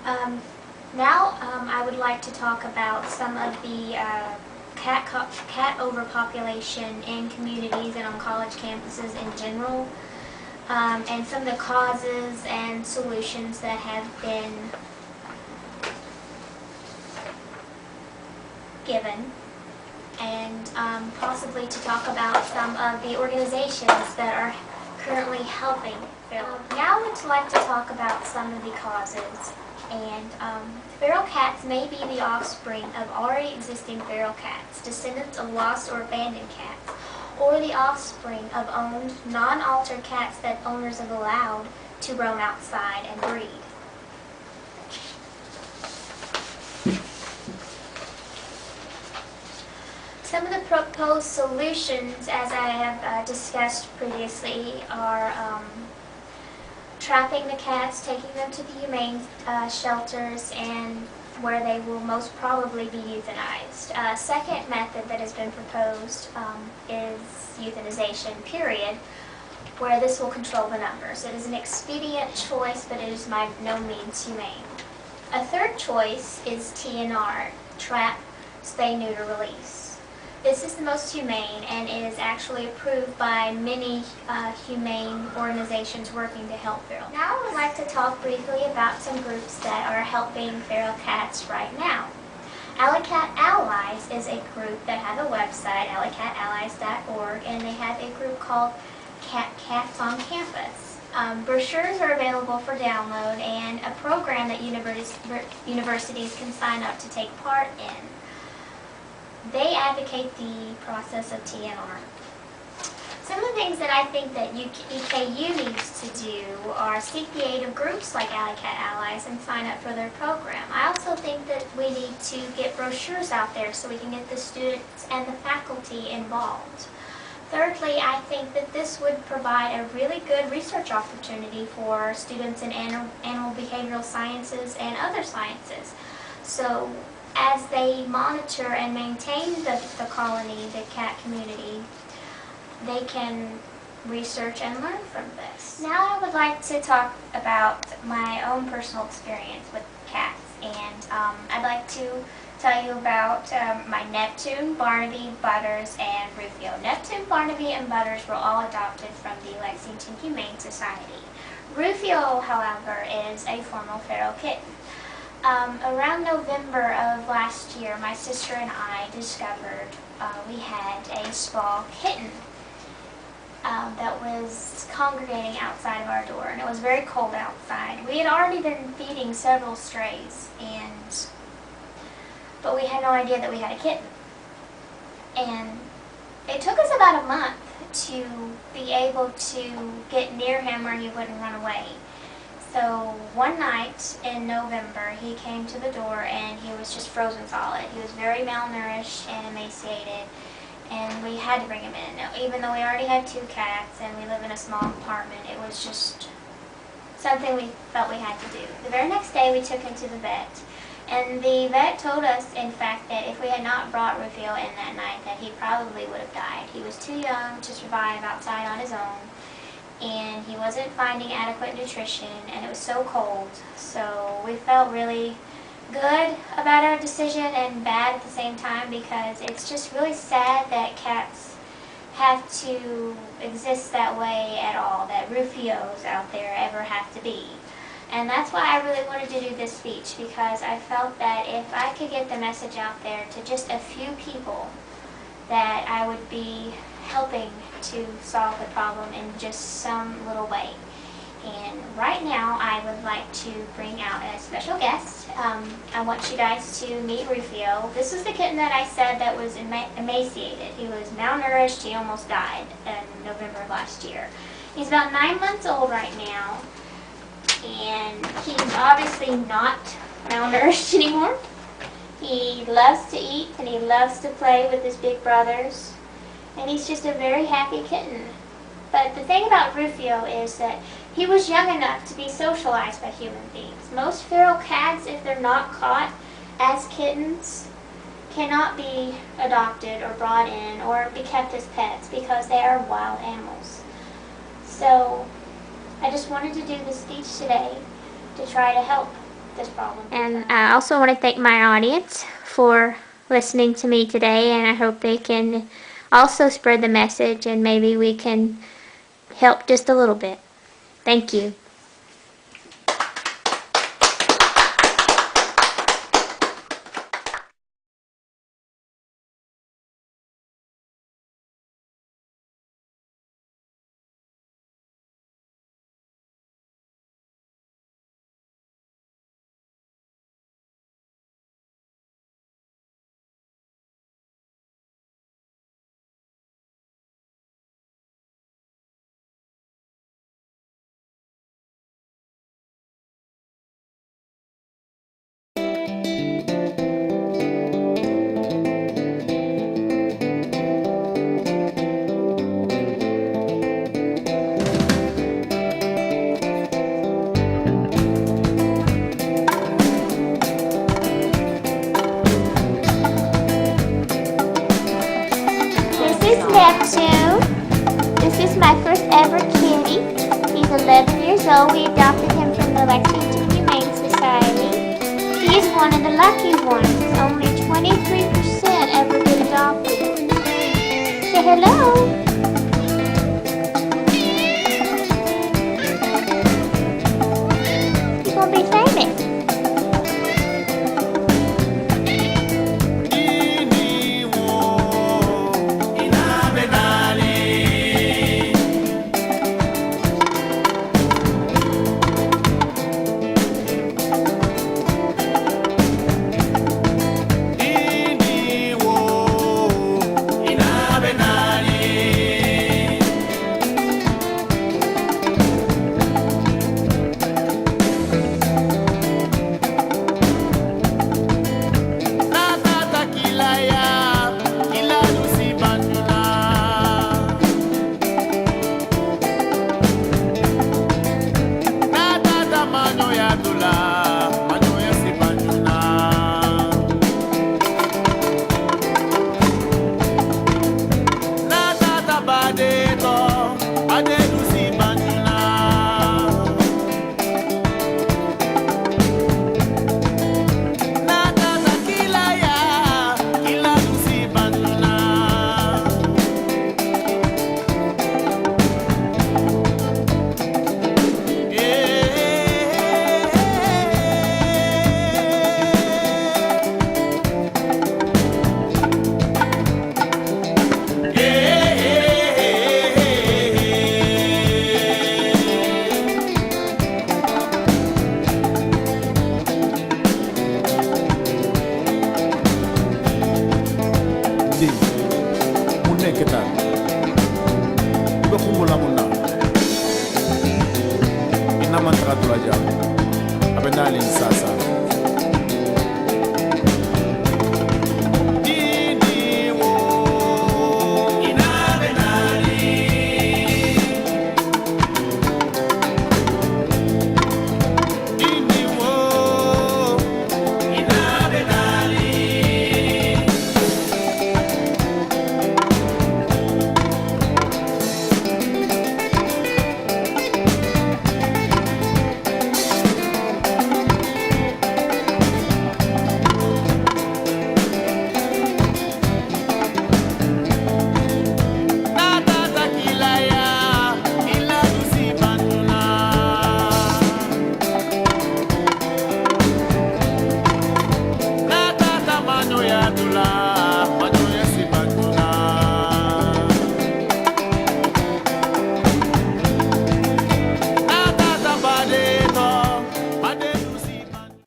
Um, now I would like to talk about some of the cat overpopulation in communities and on college campuses in general, and some of the causes and solutions that have been given, and possibly to talk about some of the organizations that are currently helping feral. Now I would like to talk about some of the causes. And feral cats may be the offspring of already existing feral cats, descendants of lost or abandoned cats, or the offspring of owned, non-altered cats that owners have allowed to roam outside and breed. Some of the proposed solutions, as I have discussed previously, are trapping the cats, taking them to the humane shelters, and where they will most probably be euthanized. A second method that has been proposed is euthanization, period, where this will control the numbers. It is an expedient choice, but it is by no means humane. A third choice is TNR, Trap, Spay-Neuter, Release. This is the most humane and is actually approved by many humane organizations working to help feral. Now I would like to talk briefly about some groups that are helping feral cats right now. Alley Cat Allies is a group that has a website, alleycatallies.org, and they have a group called Cats on Campus. Brochures are available for download and a program that universities can sign up to take part in. They advocate the process of TNR. Some of the things that I think that EKU needs to do are seek the aid of groups like Alley Cat Allies and sign up for their program. I also think that we need to get brochures out there so we can get the students and the faculty involved. Thirdly, I think that this would provide a really good research opportunity for students in animal behavioral sciences and other sciences. So as they monitor and maintain the colony, the cat community, they can research and learn from this. Now I would like to talk about my own personal experience with cats, and I'd like to tell you about my Neptune, Barnaby, Butters, and Rufio. Neptune, Barnaby, and Butters were all adopted from the Lexington Humane Society. Rufio, however, is a former feral kitten. Around November of last year, my sister and I discovered we had a small kitten that was congregating outside of our door, and it was very cold outside. We had already been feeding several strays, but we had no idea that we had a kitten. And it took us about a month to be able to get near him where he wouldn't run away. So one night in November, he came to the door and he was just frozen solid. He was very malnourished and emaciated, and we had to bring him in. Now, even though we already had 2 cats and we live in a small apartment, it was just something we felt we had to do. The very next day, we took him to the vet, and the vet told us, in fact, that if we had not brought Rufio in that night, that he probably would have died. He was too young to survive outside on his own, and he wasn't finding adequate nutrition, and it was so cold. So we felt really good about our decision and bad at the same time, because it's just really sad that cats have to exist that way at all, that Rufios out there ever have to be. And that's why I really wanted to do this speech, because I felt that if I could get the message out there to just a few people, that I would be helping to solve the problem in just some little way. And right now I would like to bring out a special guest. I want you guys to meet Rufio. This is the kitten that I said that was emaciated. He was malnourished. He almost died in November of last year. He's about 9 months old right now, and he's obviously not malnourished anymore. He loves to eat and he loves to play with his big brothers, and he's just a very happy kitten. But the thing about Rufio is that he was young enough to be socialized by human beings. Most feral cats, if they're not caught as kittens, cannot be adopted or brought in or be kept as pets because they are wild animals. So I just wanted to do this speech today to try to help this problem. And I also want to thank my audience for listening to me today, and I hope they can also spread the message, and maybe we can help just a little bit. Thank you. This is Neptune. This is my first ever kitty. He's 11 years old. We adopted him from the Lexington Humane Society. He is one of the lucky ones. Only 23% ever get adopted. Say hello. He's gonna be famous. Ina man tratulaja abenali sasa